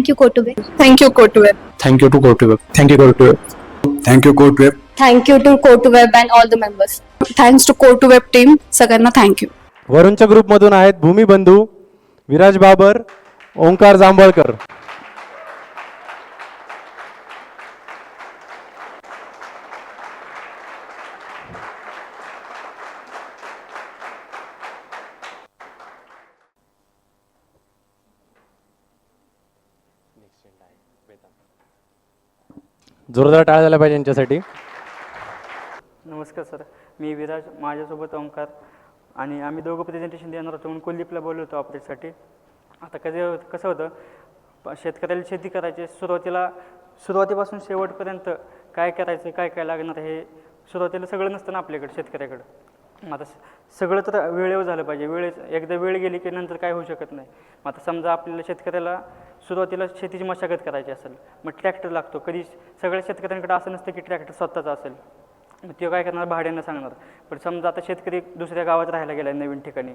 Thank you, Kotube. Thank you, Kotweb. Thank you to GoToWeb. Thank you, GoToWeb. Thank you GoToWeb. Thank you to Kotweb and all the members. Thanks to Kotweb team. सगळ्यांना thank you. वरूणच्या ग्रुपमधून आहेत भूमी बंधू, विराज बाबर, ओंकार जांभळकर. जोरदार टाळ्या झाल्या पाहिजे यांच्यासाठी. नमस्कार सर, मी विराज, माझ्यासोबत ओंकार आणि आम्ही दोघं प्रेझेंटेशन देणार होतो म्हणून कुलदीपला बोललो होतो ऑपरेटसाठी. आता कसं होतं, शेतकऱ्याला शेती करायची, सुरुवातीपासून शेवटपर्यंत काय करायचं, काय काय लागणार हे सुरुवातीला सगळं नसतं ना आपल्याकडं शेतकऱ्याकडं. आता सगळं तर वेळेवर झालं पाहिजे. एकदा वेळ गेली की नंतर काय होऊ शकत नाही. आता समजा आपल्याला शेतकऱ्याला सुरुवातीला शेतीची मशागत करायची असेल, मग ट्रॅक्टर लागतो. कधी सगळ्या शेतकऱ्यांकडे असं नसतं की ट्रॅक्टर स्वतःचा असेल, मग ते काय करणार, भाड्यानं सांगणार. पण समजा आता शेतकरी दुसऱ्या गावात राहायला गेला नवीन ठिकाणी,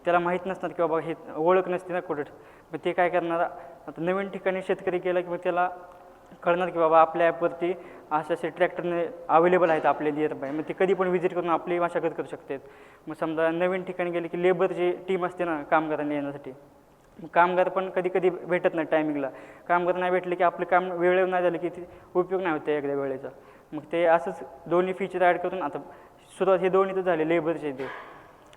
त्याला माहीत नसणार की बाबा हे ओळख नसते ना कुठं, मग ते काय करणार, आता नवीन ठिकाणी शेतकरी गेला की मग त्याला कळणार की बाबा आपल्या ॲपवरती असे ट्रॅक्टरने अवेलेबल आहेत आपले नियर बाय, मग ते कधी पण व्हिजिट करून आपली मशागत करू शकतात. मग समजा नवीन ठिकाणी गेले की लेबरची टीम असते ना कामगारांना येण्यासाठी, मग कामगार पण कधी कधी भेटत नाही टायमिंगला. कामगार नाही भेटले की आपलं काम वेळेवर नाही झालं की ते उपयोग नाही होते एकदा वेळेचा. मग ते असंच दोन्ही फीचर ॲड करून आता सुरुवात हे दोन्ही तर झाले लेबरचे ते.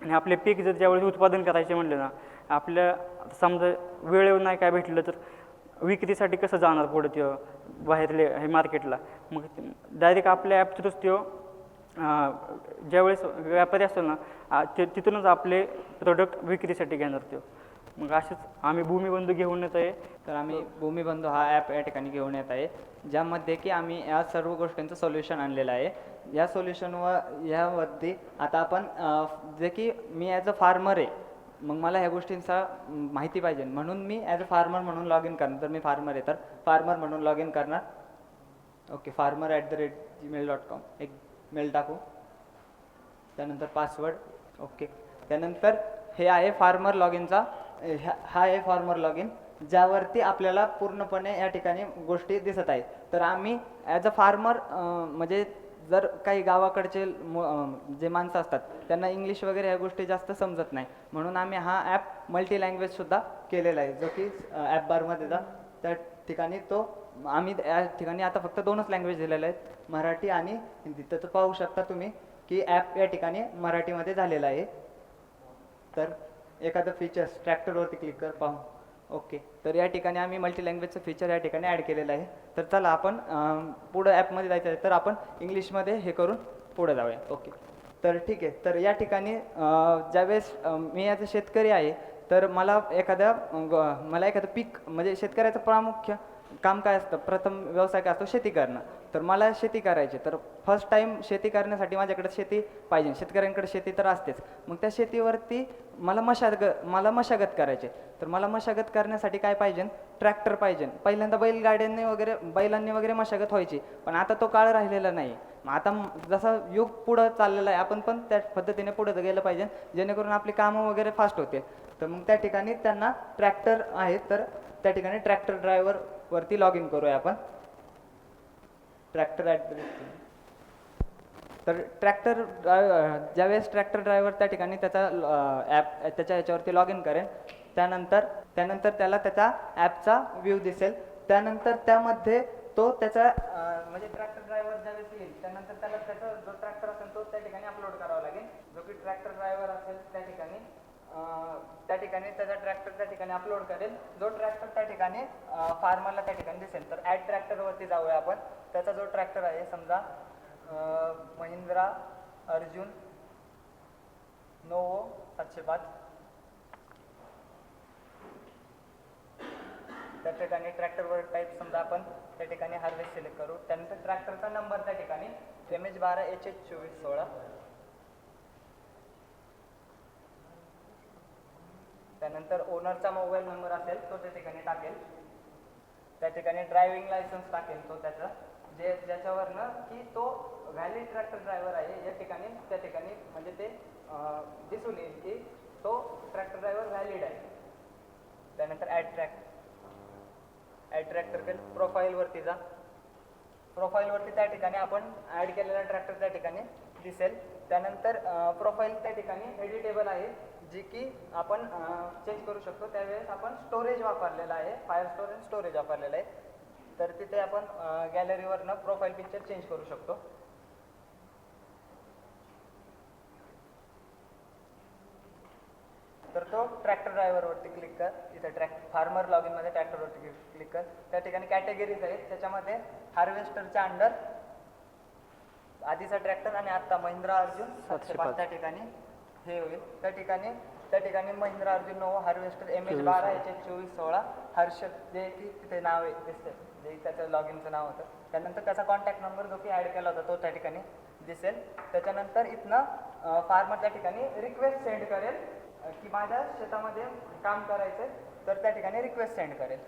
आणि आपले पीक जर ज्यावेळेस उत्पादन करायचे म्हणलं ना, आपल्या समजा वेळेवर नाही काय भेटलं तर विक्रीसाठी कसं जाणार पुढं त्यो बाहेरले हे मार्केटला. मग डायरेक्ट आपल्या ॲप थ्रूच त्यो ज्यावेळेस व्यापारी असतो ना तिथूनच आपले प्रोडक्ट विक्रीसाठी घेणार त्यो. मग असेच आम्ही भूमीबंधू घेऊन येत आहे. तर आम्ही भूमीबंधू हा ॲप या ठिकाणी घेऊन येत आहे, ज्यामध्ये की आम्ही या सर्व गोष्टींचं सोल्युशन आणलेलं आहे. या यावरती आता आपण जे की मी ॲज अ फार्मर आहे, मग मला ह्या गोष्टींचा माहिती पाहिजे म्हणून मी ॲज अ फार्मर म्हणून लॉग इन करणार. तर मी फार्मर आहे तर फार्मर म्हणून लॉग इन करणार. ओके, farmer@gmail.com एक मेल टाकू, त्यानंतर पासवर्ड. ओके, त्यानंतर हे आहे फार्मर लॉग इनचा, हा आहे फार्मर लॉग इन, ज्यावरती आपल्याला पूर्णपणे या ठिकाणी गोष्टी दिसत आहेत. तर आम्ही ॲज अ फार्मर म्हणजे जर काही गावाकडचे जे माणसं असतात त्यांना इंग्लिश वगैरे ह्या गोष्टी जास्त समजत नाही, म्हणून आम्ही हा ॲप मल्टी लँग्वेजसुद्धा केलेला आहे, जो की ॲप बारमध्ये जा त्या ठिकाणी तो आम्ही या ठिकाणी आता फक्त 2च लँग्वेज दिलेल्या आहेत, मराठी आणि हिंदी. तर पाहू शकता तुम्ही की ॲप या ठिकाणी मराठीमध्ये झालेला आहे. तर एखादं फीचर्स ट्रॅक्टरवरती क्लिक कर पाहू. ओके, तर या ठिकाणी आम्ही मल्टी लँग्वेजचं फीचर या ठिकाणी ॲड केलेलं आहे. तर चला आपण पुढं ॲपमध्ये जायचं आहे, तर आपण इंग्लिशमध्ये हे करून पुढं जाऊया. ओके, तर ठीक आहे. तर या ठिकाणी ज्यावेळेस मी ॲज अ शेतकरी आहे, तर मला एखादं पीक म्हणजे शेतकऱ्याचं प्रामुख्य काम काय असतं, प्रथम व्यवसाय काय असतो, शेती करणं. तर मला शेती करायची, तर फर्स्ट टाईम शेती करण्यासाठी माझ्याकडे शेती पाहिजे. शेतकऱ्यांकडे शेती तर असतेच, मग त्या शेतीवरती मला मशागत करायची. तर मला मशागत करण्यासाठी काय पाहिजे, ट्रॅक्टर पाहिजे. पहिल्यांदा बैलांनी वगैरे मशागत व्हायची, पण आता तो काळ राहिलेला नाही. मग आता जसं युग पुढं चाललेलं आहे, आपण पण त्या पद्धतीने पुढं गेलं पाहिजे, जेणेकरून आपली कामं वगैरे फास्ट होते. तर मग त्या ठिकाणी त्यांना ट्रॅक्टर आहे, तर त्या ठिकाणी ट्रॅक्टर ड्रायव्हरवरती लॉग इन करूया आपण. तर ज्यावेळेस ट्रॅक्टर ड्रायव्हर त्या ठिकाणी त्याचा त्याच्या ह्याच्यावरती लॉग इन करेल, त्यानंतर त्याला त्याचा ॲपचा व्ह्यू दिसेल. त्यानंतर त्यामध्ये तो त्याचा म्हणजे ट्रॅक्टर ड्रायव्हर ज्यावेळेस येईल, त्यानंतर त्याला त्याचा जो ट्रॅक्टर असेल तो त्या ठिकाणी अपलोड करावा लागेल. जो की ट्रॅक्टर ड्रायव्हर असेल त्या ठिकाणी त्याचा ट्रॅक्टर त्या ठिकाणी अपलोड करेल. जो ट्रॅक्टर त्या ठिकाणी फार्मरला त्या ठिकाणी दिसेल. तर ॲड ट्रॅक्टरवरती जाऊया आपण. त्याचा जो ट्रॅक्टर आहे, समजा महिंद्रा अर्जुन नोवो 705, त्या ठिकाणी ट्रॅक्टरवर टाईप समजा आपण त्या ठिकाणी हार्वेस्ट सिलेक्ट करू. त्यानंतर ट्रॅक्टरचा नंबर त्या ठिकाणी MH12HH2416, त्यानंतर ओनरचा मोबाईल नंबर असेल तो त्या ठिकाणी टाकेल. त्या ठिकाणी ड्रायव्हिंग लायसन्स टाकेल तो त्याचा, ज्याच्यावरनं की तो व्हॅलिड ट्रॅक्टर ड्रायव्हर आहे या ठिकाणी त्या ठिकाणी म्हणजे ते दिसून येईल की तो ट्रॅक्टर ड्रायव्हर व्हॅलिड आहे. त्यानंतर ॲड ट्रॅक्टर केलं, प्रोफाईलवरती जा. प्रोफाईलवरती त्या ठिकाणी आपण ॲड केलेला ट्रॅक्टर त्या ठिकाणी दिसेल. त्यानंतर प्रोफाईल त्या ठिकाणी एडिटेबल आहे, जी की आपण चेंज करू शकतो. त्यावेळेस आपण स्टोरेज वापरलेला आहे, फायर स्टोरेज वापरलेला आहे. तर तिथे आपण गॅलरीवरनं प्रोफाईल पिक्चर चेंज करू शकतो. तर तो ट्रॅक्टर ड्रायव्हरवरती क्लिक कर. इथे फार्मर लॉग इनमध्ये ट्रॅक्टरवरती क्लिक कर. त्या ठिकाणी कॅटेगरीज आहेत, त्याच्यामध्ये हार्वेस्टरच्या अंडर आधीचा ट्रॅक्टर आणि आत्ता महिंद्रा अर्जुन 705 त्या ठिकाणी हे होईल. त्या ठिकाणी महिंद्रा अर्जुन नवो हार्वेस्टर MH12 HS2416 हर्षद जे की तिथे नाव आहे दिसते, जे त्याचं लॉग इनचं नाव होतं. त्यानंतर त्याचा कॉन्टॅक्ट नंबर जो की ॲड केला होता तो त्या ठिकाणी दिसेल. त्याच्यानंतर इथनं फार्मर त्या ठिकाणी रिक्वेस्ट सेंड करेल की माझ्या शेतामध्ये काम करायचं आहे, तर त्या ठिकाणी रिक्वेस्ट सेंड करेल.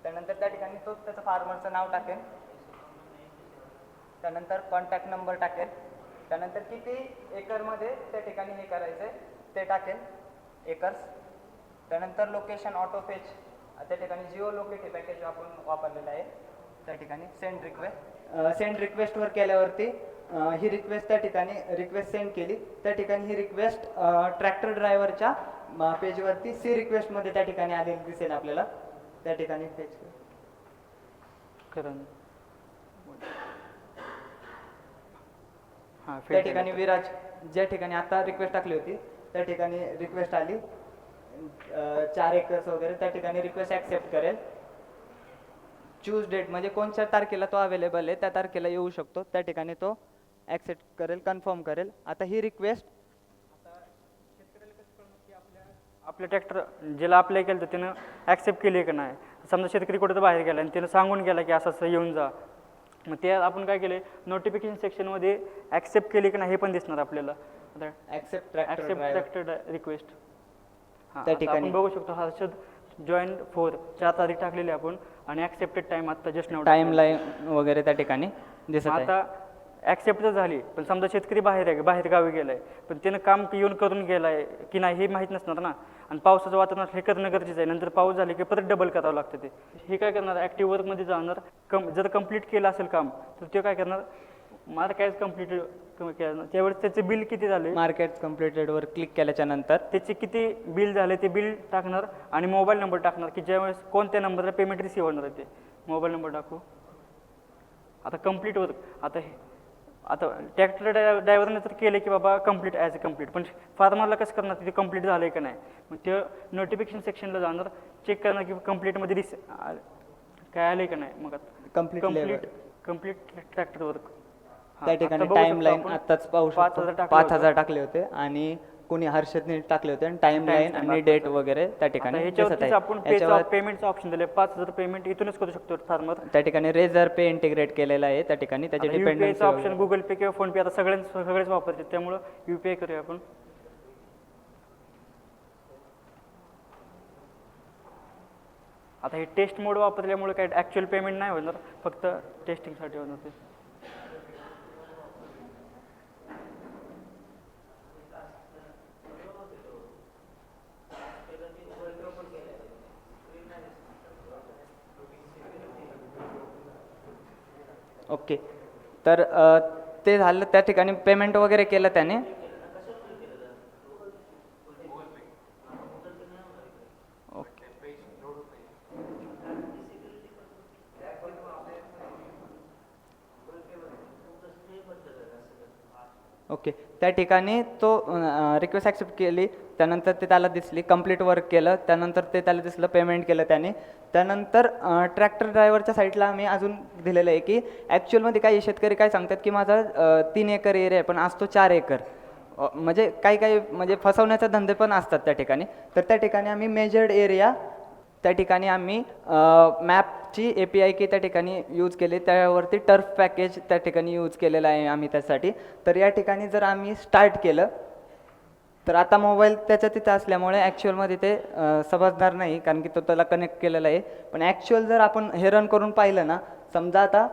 त्यानंतर त्या ठिकाणी तो त्याचं फार्मरचं नाव टाकेल, त्यानंतर कॉन्टॅक्ट नंबर टाकेल, त्यानंतर किती एकरमध्ये त्या ठिकाणी हे करायचं आहे ते टाकेल, एकर्स. त्यानंतर लोकेशन ऑटो फेच त्या ठिकाणी जिओ लोकेट हे पॅकेज आपण वापरलेलं आहे. त्या ठिकाणी सेंड रिक्वेस्टवर केल्यावरती ही रिक्वेस्ट त्या ठिकाणी रिक्वेस्ट सेंड केली. त्या ठिकाणी ही रिक्वेस्ट ट्रॅक्टर ड्रायव्हरच्या पेजवरती सी रिक्वेस्टमध्ये त्या ठिकाणी आलेली दिसेल आपल्याला. त्या ठिकाणी पेज करण त्या ठिकाणी विराज ज्या ठिकाणी आता रिक्वेस्ट टाकली होती त्या ठिकाणी रिक्वेस्ट आली 4 एकर्स वगैरे. त्या ठिकाणी रिक्वेस्ट ॲक्सेप्ट करेल. चूज डेट म्हणजे कोणत्या तारखेला तो अवेलेबल आहे त्या तारखेला येऊ शकतो. त्या ठिकाणी तो ॲक्सेप्ट करेल, कन्फर्म करेल. आता ही रिक्वेस्ट आपलं ट्रॅक्टर ज्याला अप्लाय केलं तर त्यानं ॲक्सेप्ट केली आहे का नाही. समजा शेतकरी कुठं तर बाहेर गेला आणि त्यानं सांगून गेला की असं असं येऊन जा, मग ते आपण काय केलं नोटिफिकेशन सेक्शनमध्ये ॲक्सेप्ट केली की नाही हे पण दिसणार आपल्याला. ॲक्सेप्ट ट्रॅक्टर रिक्वेस्ट त्या ठिकाणी आपण बघू शकतो. हर्षद जॉईन 4 4 तारीख टाकलेली आपण आणि ॲक्सेप्टेड टाईम आता जस्ट नाव टाइम लाईन वगैरे त्या ठिकाणी दिसत आहे. आता ॲक्सेप्ट झाली, पण समजा शेतकरी बाहेर गावी गेलाय, पण त्यानं काम येऊन करून गेलाय की नाही हे माहीत नसणार ना. आणि पावसाचं वातावरण हे करणं गरजेचं आहे. नंतर पाऊस झाले की परत डबल करावं लागतं ते. हे काय करणार ॲक्टिव्ह वर्कमध्ये जाणार. जर कंप्लीट केलं असेल काम तर ते काय करणार मला काय कंप्लीट केलं त्यावेळेस त्याचे बिल किती झाले मार्केट कम्प्लिटेडवर क्लिक केल्याच्या नंतर त्याचे किती बिल झाले ते बिल टाकणार आणि मोबाईल नंबर टाकणार की ज्यावेळेस कोणत्या नंबरला पेमेंट रिसीव्ह होणार आहे ते मोबाईल नंबर टाकू. आता कंप्लीट वर्क आता ट्रॅक्टर ड्रायव्हरने तर केलं की बाबा कंप्लीट ॲज अ कंप्लीट, पण फार्मरला कसं करणार तिथे कंप्लीट झालं आहे का नाही. मग ते नोटिफिकेशन सेक्शनला जाणार, चेक करणार की कंप्लीटमध्ये काय आलं आहे का नाही. मग कंप्लीट ट्रॅक्टर वर्क त्या ठिकाणी टाइम लाईन आत्ताच पाहू शकतो 5000 टाकले होते आणि कोणी हर्षदने टाकले होते आणि टाइम लाईन आणि डेट वगैरे त्या ठिकाणी आपण पेमेंटचं ऑप्शन दिले 5000 पेमेंट इथूनच करू शकतो फार्मर. त्या ठिकाणी रेझर पे इंटिग्रेट केलेला आहे. त्या ठिकाणी त्याचे डिपेंडन्स ऑप्शन गुगल पे किंवा फोन पे आता सगळेच वापरतात, त्यामुळे UPI करूया आपण. आता हे टेस्ट मोड वापरल्यामुळे काय ॲक्च्युअल पेमेंट नाही होणार, फक्त टेस्टिंगसाठी होणार ते. ओके, तर ते झालं. त्या ठिकाणी पेमेंट वगैरे केलं त्याने. ओके, त्या ठिकाणी तो रिक्वेस्ट ॲक्सेप्ट केली, त्यानंतर ते त्याला दिसली कंप्लीट वर्क केलं, त्यानंतर ते त्याला दिसलं पेमेंट केलं त्याने. त्यानंतर ट्रॅक्टर ड्रायव्हरच्या साईडला आम्ही अजून दिलेलं आहे की ॲक्च्युअलमध्ये काही शेतकरी काय सांगतात की माझा 3 एकर एरिया आहे पण आज तो 4 एकर, म्हणजे काही म्हणजे फसवण्याचे धंदे पण असतात त्या ठिकाणी. तर त्या ठिकाणी आम्ही मेजर्ड एरिया त्या ठिकाणी आम्ही मॅपची API की त्या ठिकाणी यूज केली, त्यावरती टर्फ पॅकेज त्या ठिकाणी यूज केलेला आहे आम्ही त्यासाठी. तर या ठिकाणी जर आम्ही स्टार्ट केलं तर आता मोबाईल त्याच्या तिथं असल्यामुळे ॲक्च्युअलमध्ये ते समजणार नाही, कारण की तो त्याला कनेक्ट केलेला आहे. पण ॲक्च्युअल जर आपण हे रन करून पाहिलं ना, समजा आता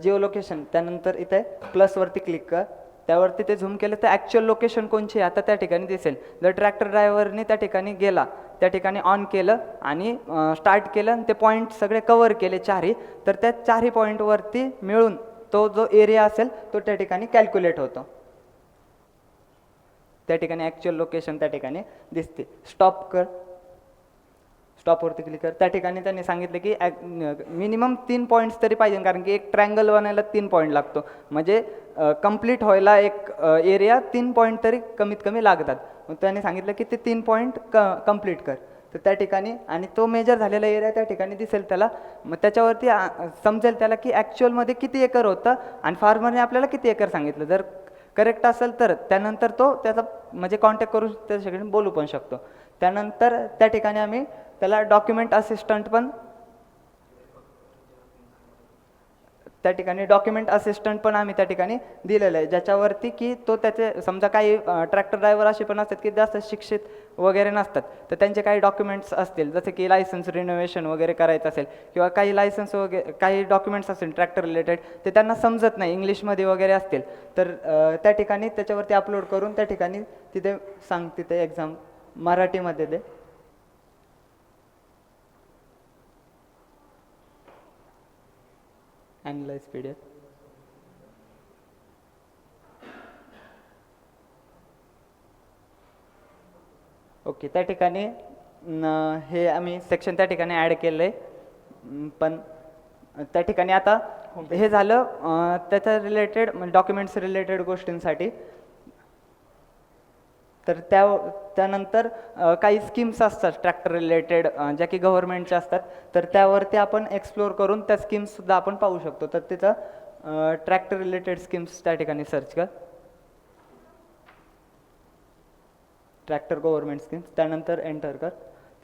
जिओ लोकेशन, त्यानंतर इथे प्लसवरती क्लिक कर, त्यावरती ते झूम केलं तर ॲक्च्युअल लोकेशन कोणची आता त्या ठिकाणी दिसेल. जर ट्रॅक्टर ड्रायव्हरने त्या ठिकाणी गेला त्या ठिकाणी ऑन केलं आणि स्टार्ट केलं आणि ते पॉईंट सगळे कवर केले चारही, तर त्या चारही पॉईंटवरती मिळून तो जो एरिया असेल तो त्या ठिकाणी कॅल्क्युलेट होतो. त्या ठिकाणी ॲक्च्युअल लोकेशन त्या ठिकाणी दिसते. स्टॉप कर, स्टॉपवरती क्लिक कर. त्या ठिकाणी त्यांनी सांगितलं की मिनिमम 3 पॉईंट्स तरी पाहिजे, कारण की एक ट्रायंगल बनायला 3 पॉईंट लागतो, म्हणजे कंप्लीट व्हायला एक एरिया 3 पॉईंट तरी कमीत कमी लागतात. मग त्यांनी सांगितलं की ते 3 पॉईंट कंप्लीट कर. तर त्या ठिकाणी आणि तो मेजर झालेला एरिया त्या ठिकाणी दिसेल त्याला. मग त्याच्यावरती समजेल त्याला की ॲक्च्युअलमध्ये किती एकर होतं आणि फार्मरने आपल्याला किती एकर सांगितलं. जर करेक्ट असेल तर त्यानंतर तो त्याचा म्हणजे कॉन्टॅक्ट करून त्याच्याकडे बोलू पण शकतो. त्यानंतर त्या ठिकाणी आम्ही त्याला डॉक्युमेंट असिस्टंट पण आम्ही त्या ठिकाणी दिलेलं आहे, ज्याच्यावरती की तो त्याचे समजा काही ट्रॅक्टर ड्रायव्हर असे पण असतात की जास्त शिक्षित वगैरे नसतात, तर त्यांचे काही डॉक्युमेंट्स असतील, जसे की लायसन्स रिनोव्हेशन वगैरे करायचं असेल किंवा काही लायसन्स वगैरे काही डॉक्युमेंट्स असतील ट्रॅक्टर रिलेटेड, ते त्यांना समजत नाही, इंग्लिशमध्ये वगैरे असतील, तर त्या ठिकाणी त्याच्यावरती अपलोड करून त्या ठिकाणी तिथे तिथे एक्झाम मराठीमध्ये दे. Analyse PDF. ओके, त्या ठिकाणी हे आम्ही सेक्शन त्या ठिकाणी ॲड केलं आहे. पण त्या ठिकाणी आता हे झालं त्याच्या रिलेटेड डॉक्युमेंट्स रिलेटेड गोष्टींसाठी. तर त्यानंतर काही स्कीम्स असतात ट्रॅक्टर रिलेटेड ज्या की गव्हर्नमेंटच्या असतात, तर त्यावरती आपण एक्सप्लोअर करून त्या स्कीम्ससुद्धा आपण पाहू शकतो. तर तिथं ट्रॅक्टर रिलेटेड स्कीम्स त्या ठिकाणी सर्च कर, ट्रॅक्टर गव्हर्नमेंट स्कीम्स, त्यानंतर एंटर कर.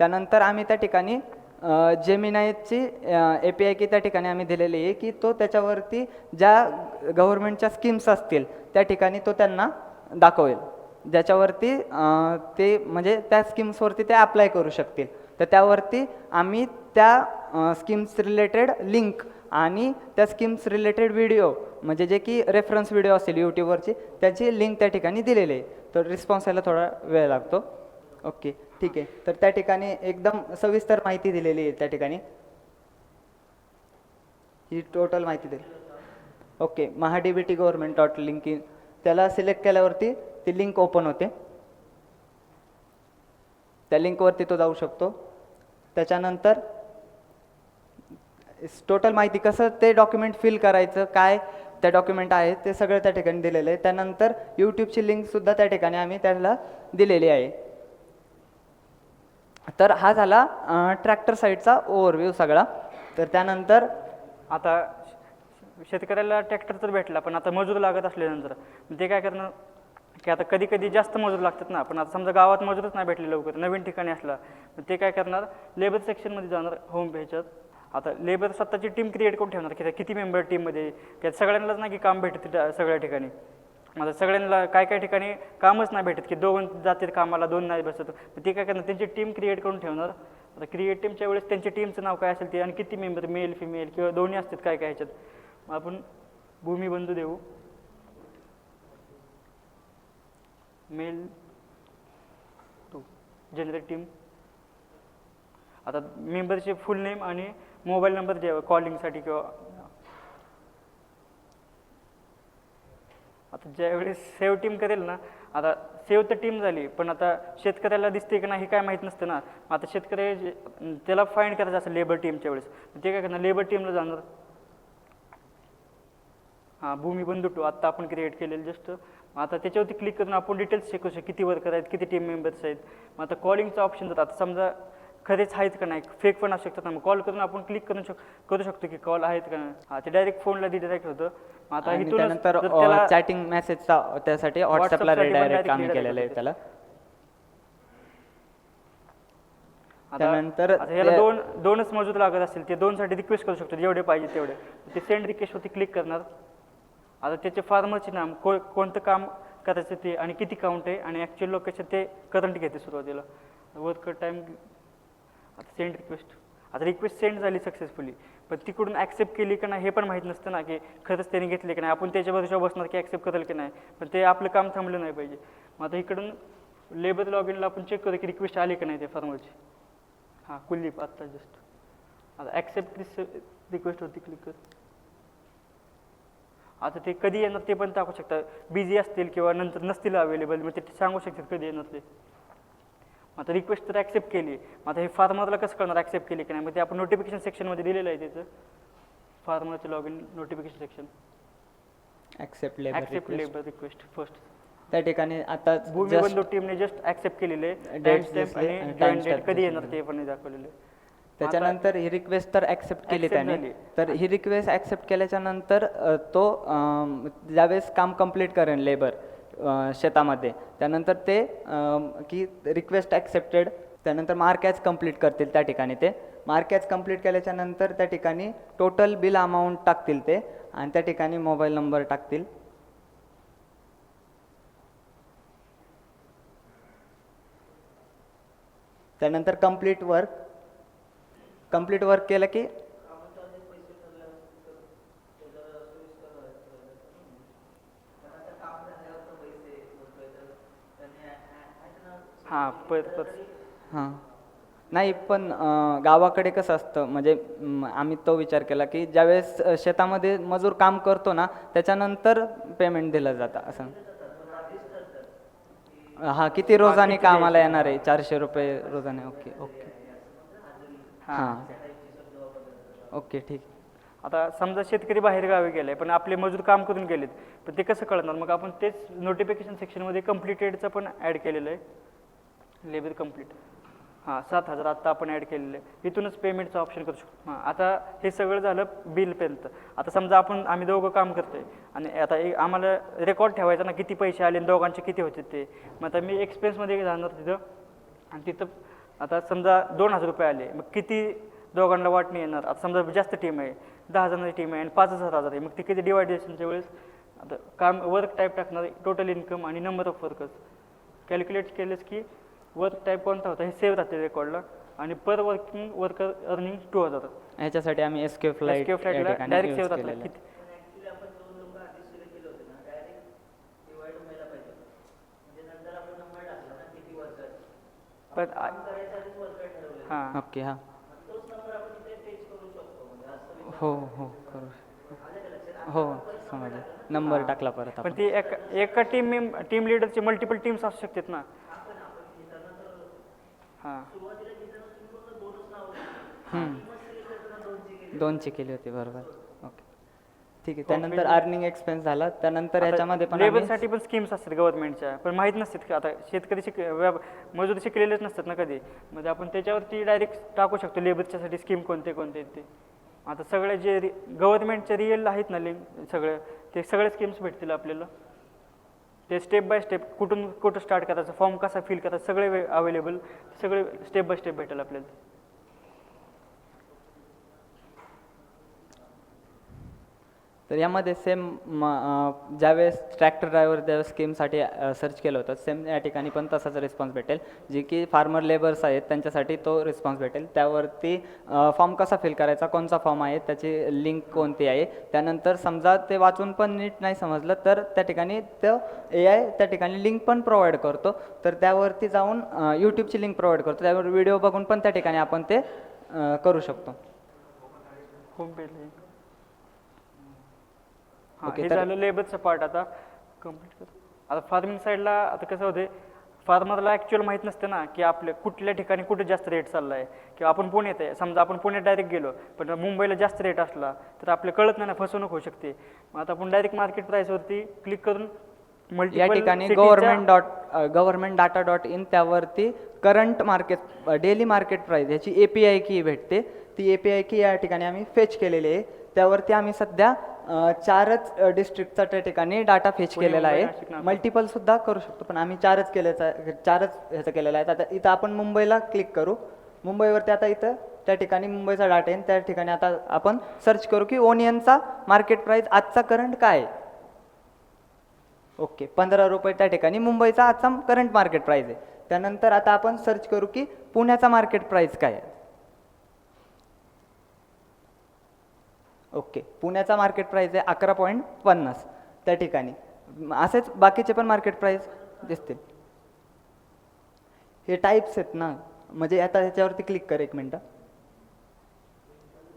त्यानंतर आम्ही त्या ठिकाणी जेमिनायची API की त्या ठिकाणी आम्ही दिलेली आहे की तो त्याच्यावरती ज्या गव्हर्नमेंटच्या स्कीम्स असतील त्या ठिकाणी तो त्यांना दाखवेल, ज्याच्यावरती ते म्हणजे त्या स्कीम्सवरती ते अप्लाय करू शकतील. तर त्यावरती आम्ही त्या स्कीम्स रिलेटेड लिंक आणि त्या स्कीम्स रिलेटेड व्हिडिओ म्हणजे जे की रेफरन्स व्हिडिओ असेल यूट्यूबवरची, त्याची लिंक त्या ठिकाणी दिलेली आहे. तर रिस्पॉन्स यायला थोडा वेळ लागतो. ओके, ठीक आहे. तर त्या ठिकाणी एकदम सविस्तर माहिती दिलेली आहे. त्या ठिकाणी ही टोटल माहिती दिली. Okay, MahaDBT government dot link, त्याला सिलेक्ट केल्यावरती ती लिंक ओपन होते. त्या लिंकवरती तो जाऊ शकतो. त्याच्यानंतर टोटल माहिती कसं ते डॉक्युमेंट फिल करायचं, काय त्या डॉक्युमेंट आहे ते सगळं त्या ठिकाणी दिलेलं आहे. त्यानंतर यूट्यूबची लिंकसुद्धा त्या ठिकाणी आम्ही त्याला दिलेली आहे. तर हा झाला ट्रॅक्टर साईडचा ओव्हरव्ह्यू सगळा. तर त्यानंतर आता शेतकऱ्याला ट्रॅक्टर तर भेटला, पण आता मजूर लागत असल्यानंतर ते काय करणार की आता कधी कधी जास्त मजूर लागतात ना. पण आता समजा गावात मजूरच नाही भेटले लवकर, नवीन ठिकाणी असला, ते काय करणार, लेबर सेक्शनमध्ये जाणार होम पेजच्यात. आता लेबर स्वतःची टीम क्रिएट करून ठेवणार की किती मेंबर टीममध्ये, त्यात सगळ्यांनाच नाही की काम भेटतं सगळ्या ठिकाणी. आता सगळ्यांना काय काय ठिकाणी कामच नाही भेटत की 2 जातात कामाला, 2 नाही बसत. ते काय करणार, त्यांची टीम क्रिएट करून ठेवणार. आता क्रिएट टीमच्या वेळेस त्यांच्या टीमचं नाव काय असेल ते आणि किती मेंबर, मेल फिमेल किंवा दोन्ही असतात काय काय ह्याच्यात. आपण भूमिबंधू देऊ, मेल टू जनरेट टीम. आता मेंबरचे फुल नेम आणि मोबाईल नंबर द्यावा कॉलिंगसाठी किंवा. आता ज्यावेळेस सेव्ह टीम करेल ना, आता सेव्ह तर टीम झाली, पण आता शेतकऱ्याला दिसते की नाही हे काय माहीत नसतं ना. आता शेतकरी त्याला फाईंड करायचं असं लेबर टीमच्या वेळेस, ते काय करणार, लेबर टीमला जाणार. हां, भूमिबंधू टू आत्ता आपण क्रिएट केलेलं जस्ट. आता त्याच्यावरती क्लिक करून आपण डिटेल्स चेक करू शकतो, किती वर्कर आहेत, किती टीम मेंबर्स आहेत. मग आता कॉलिंगचा ऑप्शन जातात. आता समजा खरेच आहेत का नाही, फेक पण असू शकतात ना, मग कॉल करून आपण क्लिक करू शकतो की कॉल आहेत का नाही. हां, ते डायरेक्ट फोनला डिरेक्ट होतं. आता इथून त्यानंतर चॅटिंग मेसेजचा त्यासाठी व्हॉट्सअपला रिडायरेक्ट आम्ही केलेलं आहे त्याला. त्यानंतर ह्याला दोनच मजूर लागत असतील, ते 2 साठी रिक्वेस्ट करू शकतो, जेवढे पाहिजे तेवढे. ते सेंड रिक्वेस्टवरती क्लिक करणार. आता त्याचे फार्मरचे नाम, कोणतं काम करायचं ते आणि किती काउंट आहे आणि ॲक्च्युअल लोकेशन ते करंट घेते सुरुवातीला. Work time. आता सेंड रिक्वेस्ट. आता रिक्वेस्ट सेंड झाली सक्सेसफुली, पण तिकडून ॲक्सेप्ट केली की नाही हे पण माहीत नसतं ना की खरंच त्यांनी घेतले की नाही. आपण त्याच्यावर बसणार की ॲक्सेप्ट करेल की नाही, पण ते आपलं काम थांबलं नाही पाहिजे. मग आता इकडून लेबर लॉग इनला आपण चेक करू की रिक्वेस्ट आली का नाही त्या फॉर्मरची. हां कुलदीप आत्ता जस्ट आता ॲक्सेप्ट रिक्वेस्ट होती, क्लिक कर. आता ते कधी येणार ते पण टाकू शकता, बिझी असतील किंवा नंतर नसतील अवेलेबल, मग ते सांगू शकतात कधी येणार ते. आता रिक्वेस्ट तर ॲक्सेप्ट केली, मग आता हे फार्मरला कसं कळणार ॲक्सेप्ट केली की नाही, मग ते आपण नोटिफिकेशन सेक्शनमध्ये दिलेलं आहे त्याचं, फार्मरचं log in notification section. Accept accept labour labour request first. त्या ठिकाणी आता भूमी बंधू टीमने जस्ट ॲक्सेप्ट केलेले टाइम स्टॅम्प आणि जॉईन डेट कधी येणार ते पण दाखवलेले. त्याच्यानंतर ही रिक्वेस्ट तर ॲक्सेप्ट केली Accept त्याने. झाली. तर ही रिक्वेस्ट ॲक्सेप्ट केल्याच्या नंतर तो ज्यावेळेस काम कंप्लीट करेन लेबर शेतामध्ये, त्यानंतर ते की रिक्वेस्ट ॲक्सेप्टेड, त्यानंतर मार्क ॲज कंप्लीट करतील त्या ठिकाणी. ते मार्क ॲज कंप्लीट केल्याच्या नंतर त्या ठिकाणी टोटल बिल अमाऊंट टाकतील ते, आणि त्या ठिकाणी मोबाईल नंबर टाकतील. त्यानंतर कंप्लीट वर्क केलं की हां हां नाही, पण गावाकडे कसं असतं म्हणजे आम्ही तो विचार केला की ज्यावेळेस शेतामध्ये मजूर काम करतो ना, त्याच्यानंतर पेमेंट दिलं जातं असं. हां किती रोजाने कामाला येणार आहे, 400 रुपये रोजाने. ओके ओके हां ओके ठीक. आता समजा शेतकरी बाहेर गावी गेले पण आपले मजूर काम करून गेलेत, पण ते कसं कळणार, मग आपण तेच नोटिफिकेशन सेक्शनमध्ये कम्प्लिटेडचं पण ॲड केलेलं आहे, लेबर कम्प्लीट. हां 7,000 आत्ता आपण ॲड केलेलं आहे, इथूनच पेमेंटचं ऑप्शन करू शकतो. हां आता हे सगळं झालं बिलपर्यंत. आता समजा आम्ही दोघं काम करतोय आणि आता आम्हाला रेकॉर्ड ठेवायचा ना किती पैसे आले आणि दोघांचे किती होते ते. मग आता मी एक्सपेन्समध्ये जाणार तिथं, आणि तिथं आता समजा 2,000 रुपये आले, मग किती दोघांना वाटणी येणार. आता समजा जास्त टीम आहे, 10 जणांची टीम आहे आणि 5,000 आहे, मग ते किती डिवायडेशनच्या वेळेस आता काम वर्क टाईप टाकणार, टोटल इन्कम आणि नंबर ऑफ वर्कर्स कॅल्क्युलेट केलेस की वर्क टाईप कोणता होता हे सेव्ह राहते रेकॉर्डला, आणि पर वर्किंग वर्कर अर्निंग 2,000. ह्याच्यासाठी आम्ही एसक्यू फ्लाईट डायरेक्ट सेव्ह राहतं किती. पण हां ओके हां हो हो करू हो समजलं. नंबर टाकला परत पण आपण. ती एका टीम लीडरचे मल्टिपल टीम्स असू शकतात ना. हां 2ची केली होती बरोबर. ओके ठीक आहे. त्यानंतर अर्निंग एक्सपेन्स झाला. त्यानंतर याच्यामध्ये पण लेबरसाठी पण स्कीम्स असतात गव्हर्नमेंटच्या, पण माहीत नसतात का. आता शेतकरी मजूर शिकलेलेच नसतात ना कधी, म्हणजे आपण त्याच्यावरती डायरेक्ट टाकू शकतो लेबरच्यासाठी स्कीम कोणते कोणते ते. आता सगळे जे गव्हर्नमेंटचे रिअल आहेत ना सगळे, ते सगळे स्कीम्स भेटतील आपल्याला. ते स्टेप बाय स्टेप कुठं स्टार्ट करायचं, फॉर्म कसा फिल करायचा, सगळे अवेलेबल, सगळे स्टेप बाय स्टेप भेटेल आपल्याला. तर यामध्ये सेम ज्यावेळेस ट्रॅक्टर ड्रायव्हर ज्यावेळेस स्कीमसाठी सर्च केलं होतं, सेम या ठिकाणी पण तसाच रिस्पॉन्स भेटेल. जे की फार्मर लेबर्स आहेत त्यांच्यासाठी तो रिस्पॉन्स भेटेल. त्यावरती फॉर्म कसा फिल करायचा, कोणता फॉर्म आहे, त्याची लिंक कोणती आहे. त्यानंतर समजा ते वाचून पण नीट नाही समजलं तर त्या ठिकाणी तो AI त्या ठिकाणी लिंक पण प्रोव्हाइड करतो. तर त्यावरती जाऊन यूट्यूबची लिंक प्रोव्हाइड करतो, त्यावर व्हिडिओ बघून पण त्या ठिकाणी आपण ते करू शकतो. होम पेज ओके, हे तर- झालं लेबरचं पार्ट. आता कम्प्लीट कर. आता फार्मिंग साईडला आता कसं होते, फार्मरला ॲक्च्युअल माहीत नसते ना की आपल्या कुठल्या ठिकाणी कुठे जास्त रेट चालला आहे, किंवा आपण पुण्यात आहे, समजा आपण पुण्यात डायरेक्ट गेलो पण मुंबईला जास्त रेट असला तर आपल्याला कळत नाही ना, फसवणूक होऊ शकते. मग आता आपण डायरेक्ट मार्केट प्राईसवरती क्लिक करून या ठिकाणी government.data.in त्यावरती current market daily market price याची API की भेटते. ती API की या ठिकाणी आम्ही फेच केलेली आहे. त्यावरती आम्ही सध्या 4च डिस्ट्रिक्टचा त्या ठिकाणी डाटा फेच केलेला आहे. मल्टिपल सुद्धा करू शकतो, पण आम्ही 4च ह्याचं केलेलं आहे. आता इथं आपण मुंबईला क्लिक करू. मुंबईवरती आता इथं त्या ठिकाणी मुंबईचा डाटा येईल. त्या ठिकाणी आता आपण सर्च करू की ओनियनचा मार्केट प्राईस आजचा करंट काय आहे. ओके 15 रुपये त्या ठिकाणी मुंबईचा आजचा करंट मार्केट प्राईस आहे. त्यानंतर आता आपण सर्च करू की पुण्याचा मार्केट प्राईस काय आहे. ओके पुण्याचा मार्केट प्राईस आहे 11.50 त्या ठिकाणी. असेच बाकीचे पण मार्केट प्राईस दिसतील. हे टाईप्स आहेत ना, म्हणजे आता ह्याच्यावरती क्लिक कर 1 मिनटं.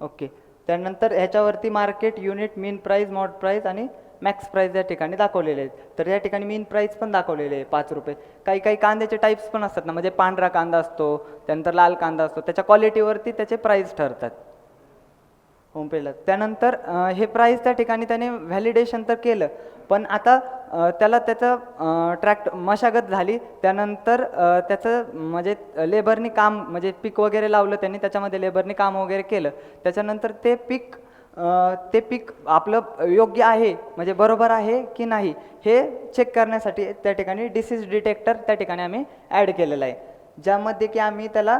ओके, त्यानंतर ह्याच्यावरती मार्केट, युनिट, मीन प्राईस, मॉड प्राईस आणि मॅक्स प्राईस या ठिकाणी दाखवलेले आहेत. तर या ठिकाणी मीन प्राईस पण दाखवलेले आहे 5 रुपये. काही काही कांद्याचे टाईप्स पण असतात ना, म्हणजे पांढरा कांदा असतो, त्यानंतर लाल कांदा असतो, त्याच्या क्वालिटीवरती त्याचे प्राईस ठरतात होम पेजला. त्यानंतर हे प्राईस त्या ठिकाणी त्याने व्हॅलिडेशन तर केलं, पण आता त्याला त्याचं मशागत झाली, त्यानंतर त्याचं म्हणजे लेबरनी काम, म्हणजे पीक वगैरे लावलं त्यांनी, त्याच्यामध्ये लेबरनी काम वगैरे केलं, त्याच्यानंतर ते पीक आपलं योग्य आहे, म्हणजे बरोबर आहे की नाही हे चेक करण्यासाठी त्या ठिकाणी डिसीज डिटेक्टर त्या ठिकाणी आम्ही ॲड केलेला आहे, ज्यामध्ये की आम्ही त्याला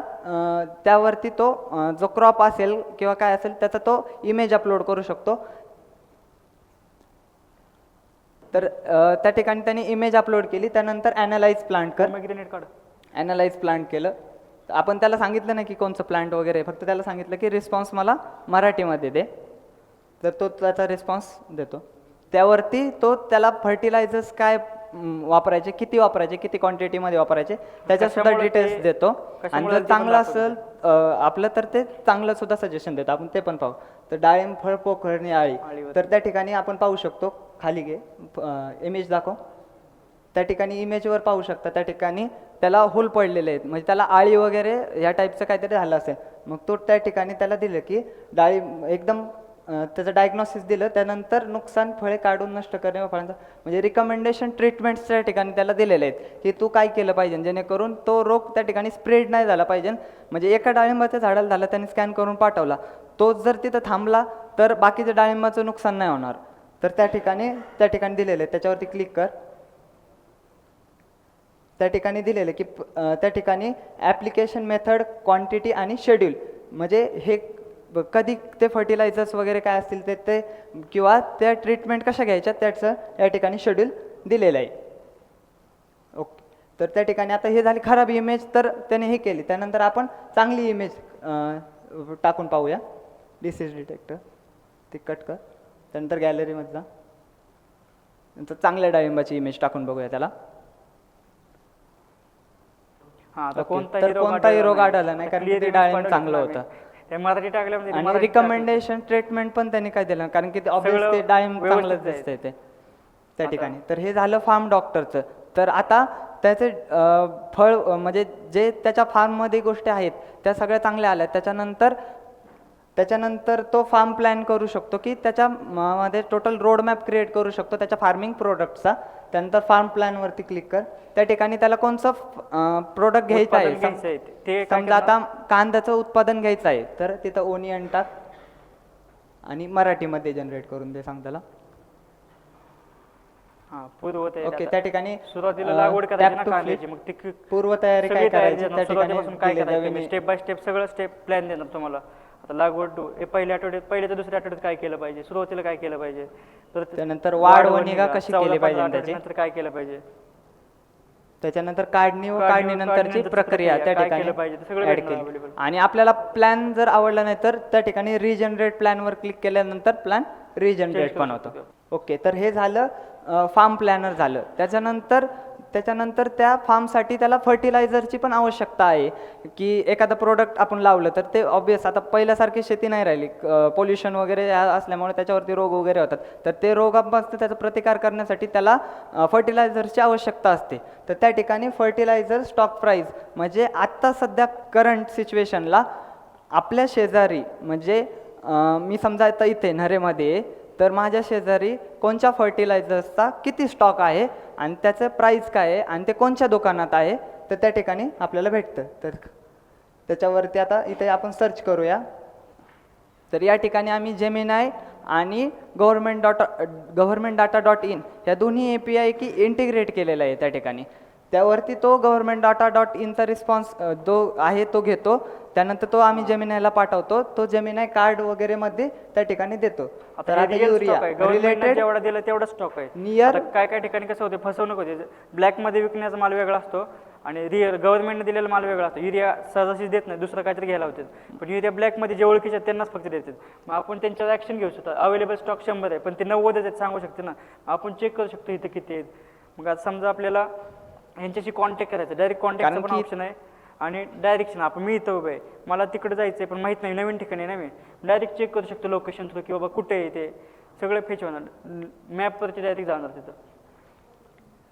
त्यावरती तो जो क्रॉप असेल किंवा काय असेल त्याचा तो इमेज अपलोड करू शकतो. तर त्या ठिकाणी त्यांनी इमेज अपलोड केली, त्यानंतर ॲनालाइज प्लांट कर, ग्रेनेड काढ. ॲनालाइज प्लांट केलं. आपण त्याला सांगितलं नाही की कोणचं प्लांट वगैरे, फक्त त्याला सांगितलं की रिस्पॉन्स मला मराठीमध्ये दे, तर तो त्याचा रिस्पॉन्स देतो. त्यावरती तो त्याला फर्टिलायझर्स काय वापरायचे, किती वापरायचे, किती क्वांटिटीमध्ये वापरायचे त्याच्या सुद्धा कशामुळे डिटेल्स ते- देतो. आणि कशामुळे जर ते पण चांगलं दाखवतो. असेल आपलं तर ते चांगलं सुद्धा सजेशन देतो, आपण ते पण पाहू. तर डाळिंब फळ पोखरणी आळी, तर त्या ठिकाणी आपण पाहू शकतो, खाली घे इमेज दाखव, त्या ठिकाणी इमेजवर पाहू शकता, त्या ठिकाणी त्याला होल पडलेले आहेत, म्हणजे त्याला आळी वगैरे या टाईपचं काहीतरी झालं असेल. मग तो त्या ठिकाणी त्याला दिलं की डाळिंब एकदम त्याचं डायग्नोसिस दिलं, त्यानंतर नुकसान, फळे काढून नष्ट करणे व फळांचा म्हणजे रिकमेंडेशन ट्रीटमेंट्स त्या ठिकाणी त्याला दिलेले आहेत की तू काय केलं पाहिजे जेणेकरून तो रोग त्या ठिकाणी स्प्रेड नाही झाला पाहिजे. म्हणजे एका डाळिंबाच्या झाडाला झालं, त्याने स्कॅन करून पाठवला, तो जर तिथं थांबला तर बाकीच्या डाळिंबाचं नुकसान नाही होणार. तर त्या ठिकाणी दिलेलं आहे, त्याच्यावरती क्लिक कर. त्या ठिकाणी दिलेलं की त्या ठिकाणी ॲप्लिकेशन मेथड, क्वांटिटी आणि शेड्यूल, म्हणजे हे कधी ते फर्टिलायझर्स वगैरे काय असतील ते किंवा त्या ट्रीटमेंट कशा घ्यायच्या त्याचं या ठिकाणी शेड्यूल दिलेलं आहे. ओके, तर त्या ठिकाणी आता हे झाली खराब इमेज, तर त्याने हे केली. त्यानंतर आपण चांगली इमेज टाकून पाहूया. डिसीज डिटेक्टर ते कट कर, त्यानंतर गॅलरीमध्ये जा, नंतर चांगल्या डाळिंबाची इमेज टाकून बघूया त्याला. हा, आता ओके, तर कोणताही रोग आढळला नाही कारण की ते डाळिंब चांगलं होतं. ते मराठी टाकल्यामध्ये ते आणि मराठी रिकमेंडेशन ट्रीटमेंट पण त्यांनी काय दिलं, कारण की ऑब्वियस ते डाळिंब व्यवस्थित चांगलंच आहे. दिसतंय ते त्या ठिकाणी. तर हे झालं फार्म डॉक्टरचं. तर आता त्याचे फळ म्हणजे जे त्याच्या फार्ममध्ये गोष्टी आहेत त्या सगळ्या चांगल्या आल्या. त्याच्यानंतर तो फार्म प्लॅन करू शकतो की त्याच्या मध्ये टोटल रोडमॅप क्रिएट करू शकतो त्याच्या फार्मिंग प्रोडक्टचा. त्यानंतर फार्म प्लॅनवरती क्लिक कर. त्या ठिकाणी त्याला कोणचं प्रोडक्ट घ्यायचं उत्पादन आहे, घ्यायचं आहे ते काय समजा करणार? आता कांद्याचं उत्पादन घ्यायचं आहे, तर तिथं ओनियन टाक आणि मराठीमध्ये जनरेट करून दे, सांग त्याला. हा, पूर्व तयारी. ओके, आता त्या ठिकाणी सुरुवातीला लागवड करायची ना tap to कांद्याची, flip. मग ती पूर्व तयारी काय सगळी तयारी करायची देणार, त्या सुरुवातीपासून काय ठिकाणी करायचं दिलेलं स्टेप बाय स्टेप सगळं स्टेप प्लॅन देणार तुम्हाला. आता लागवड पहिल्या आठवड्यात, पहिल्या ते दुसऱ्या आठवड्यात काय केलं पाहिजे, सुरुवातीला काय केलं पाहिजे, तर त्यानंतर वाढ व निगा कशी केली पाहिजे त्याची, नंतर काय केलं पाहिजे, त्याच्यानंतर काढणी व काढणीनंतरची काढणीनंतरची प्रक्रिया त्या काय ठिकाणी केलं पाहिजे ते सगळं ऍड भेटणार केली. available. आणि आपल्याला प्लॅन जर आवडला नाही तर त्या ठिकाणी रिजनरेट प्लॅनवर क्लिक केल्यानंतर प्लॅन रिजनरेट करू पण शकतो. होतो. ओके, तर हे झालं फार्म प्लॅनर झालं. त्याच्यानंतर त्या फार्मसाठी त्याला फर्टिलायझरची पण आवश्यकता आहे की एखादं प्रोडक्ट आपण लावलं तर ते ऑब्वियस आता पहिल्यासारखी शेती नाही राहिली, पोल्युशन वगैरे असल्यामुळे त्याच्यावरती रोग वगैरे होतात. तर ते रोगापासून त्याचा प्रतिकार करण्यासाठी त्याला फर्टिलायझरची आवश्यकता असते. तर त्या ठिकाणी फर्टिलायझर स्टॉक प्राईस म्हणजे आत्ता सध्या करंट सिच्युएशनला आपल्या शेजारी म्हणजे मी समजा आता इथे नरेमध्ये आहे, तर माझ्या शेजारी कोणत्या फर्टिलायझर्सचा किती स्टॉक आहे आणि त्याचं प्राईस काय आहे आणि ते कोणत्या दुकानात आहे, तर त्या ठिकाणी आपल्याला भेटतं. तर त्याच्यावरती आता इथे आपण सर्च करूया. तर या ठिकाणी आम्ही जेमिनाय आणि गव्हर्नमेंट डाटा .in ह्या दोन्ही API की इंटिग्रेट केलेलं आहे त्या ठिकाणी. त्यावरती तो गव्हर्नमेंट डाटा .inचा रिस्पॉन्स जो आहे तो घेतो. त्यानंतर तो आम्ही जेमिनायला पाठवतो. तो जेमिनाय कार्ड वगैरे मध्ये त्या ठिकाणी देतो. तर आता युरिया रिलेटेड जेवढा दिला तेवढा स्टॉक आहे. नियर आता काय काय ठिकाणी कसं होते, फसवणूक होते. ब्लॅकमध्ये विकण्याचा माल वेगळा असतो आणि गव्हर्नमेंटने दिलेला माल वेगळा असतो. युरिया सहजाशीच देत नाही, दुसरं काहीतरी घ्यायला होते. पण युरिया ब्लॅकमध्ये जे ओळखीचे आहेत त्यांनाच फक्त देतात. मग आपण त्यांच्यावर ॲक्शन घेऊ शकतो. अवेलेबल स्टॉक 100 आहे पण ते 90 आहेत सांगू शकते ना, आपण चेक करू शकतो इथं किती आहेत. मग आता समजा आपल्याला ह्यांच्याशी कॉन्टॅक्ट करायचं, डायरेक्ट कॉन्टॅक्टचा कारण पण की- ऑप्शन आहे आणि डायरेक्शन आपण मी इथं उभं आहे, मला तिकडे जायचं आहे पण माहीत नाही, नवीन ठिकाणी आहे ना मी, डायरेक्ट चेक करू शकतो लोकेशन थ्रू की बाबा कुठे आहे ते, सगळं फेच होणार, मॅपवरती डायरेक्ट जाणार तिथं.